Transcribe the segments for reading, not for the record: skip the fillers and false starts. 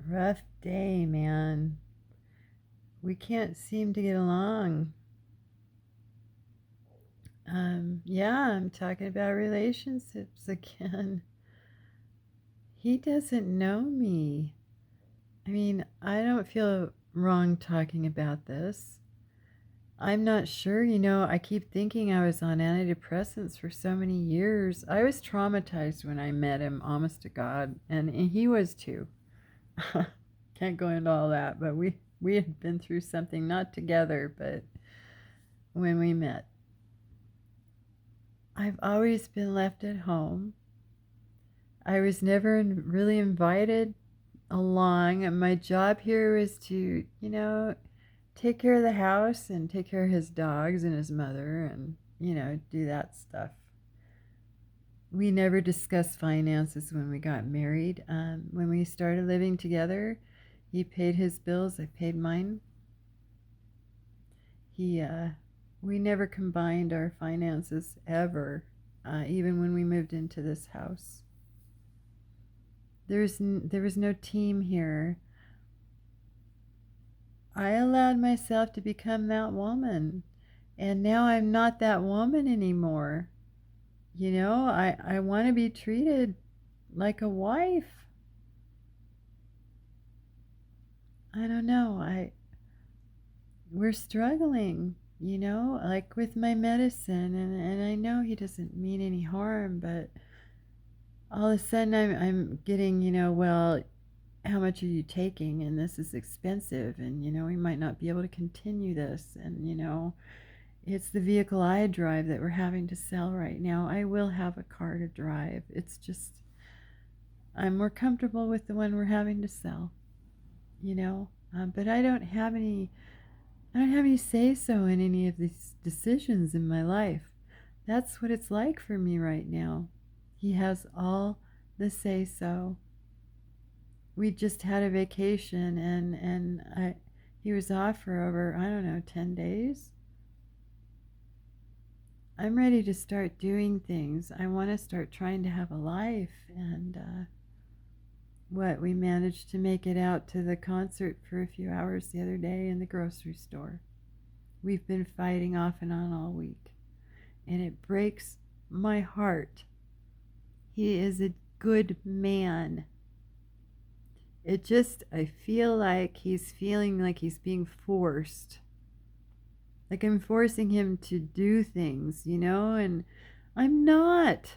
Rough day, man. We can't seem to get along. Yeah, I'm talking about relationships again. He doesn't know me. I mean, I don't feel wrong talking about this. I'm not sure, I keep thinking I was on antidepressants for so many years. I was traumatized when I met him, honest to God, and he was too. Can't go into all that, but we had been through something, not together, but when we met. I've always been left at home. I was never really invited along. And my job here was to, take care of the house and take care of his dogs and his mother and, do that stuff. We never discussed finances when we got married. When we started living together, he paid his bills, I paid mine. We never combined our finances ever, even when we moved into this house. There was no team here. I allowed myself to become that woman, and now I'm not that woman anymore. I want to be treated like a wife. I don't know. We're struggling, like with my medicine, and I know he doesn't mean any harm, but all of a sudden I'm getting, well, how much are you taking? And this is expensive, and we might not be able to continue this, and it's the vehicle I drive that we're having to sell right now. I will have a car to drive. It's just I'm more comfortable with the one we're having to sell, but I don't have any say so in any of these decisions in my life. That's what it's like for me right now. He has all the say so. We just had a vacation, and he was off for over, I don't know, 10 days. I'm ready to start doing things. I want to start trying to have a life, and we managed to make it out to the concert for a few hours the other day in the grocery store. We've been fighting off and on all week, and it breaks my heart. He is a good man. I feel like he's feeling like he's being forced. Like I'm forcing him to do things, and I'm not.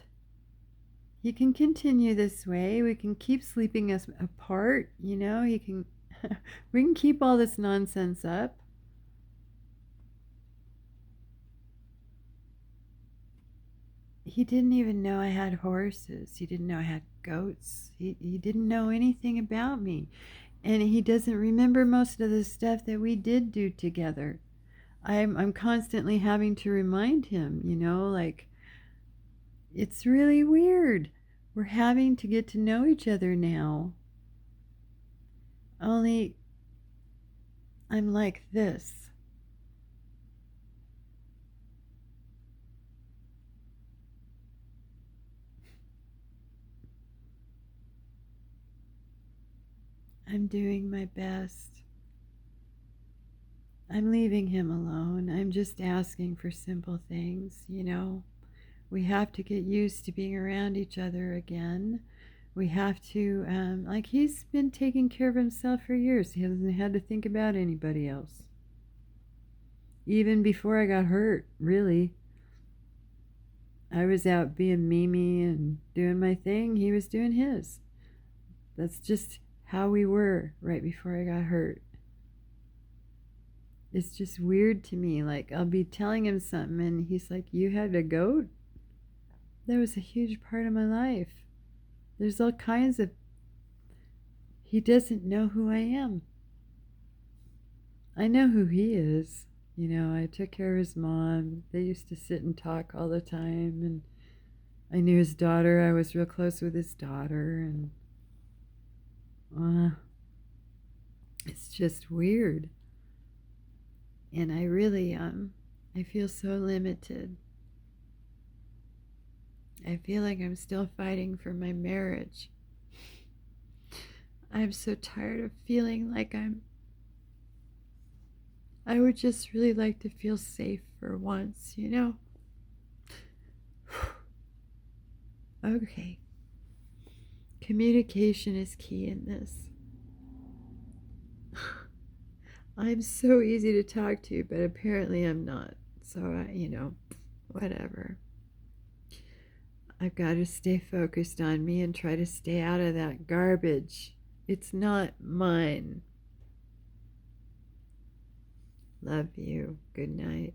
He can continue this way. We can keep sleeping us apart, he can we can keep all this nonsense up. He didn't even know I had horses. He didn't know I had goats. He didn't know anything about me. And he doesn't remember most of the stuff that we did do together. I'm constantly having to remind him, like it's really weird. We're having to get to know each other now. Only I'm like this. I'm doing my best. I'm leaving him alone. I'm just asking for simple things, We have to get used to being around each other again. We have to, like, he's been taking care of himself for years. He hasn't had to think about anybody else. Even before I got hurt, really. I was out being Mimi and doing my thing. He was doing his. That's just how we were right before I got hurt. It's just weird to me. Like, I'll be telling him something, and he's like, "You had a goat?" That was a huge part of my life. There's all kinds of. He doesn't know who I am. I know who he is. I took care of his mom. They used to sit and talk all the time, and I knew his daughter. I was real close with his daughter, and it's just weird. And I really I feel so limited. I feel like I'm still fighting for my marriage. I'm so tired of feeling like I would just really like to feel safe for once, you know? Okay. Communication is key in this. I'm so easy to talk to, but apparently I'm not. So, whatever. I've got to stay focused on me and try to stay out of that garbage. It's not mine. Love you. Good night.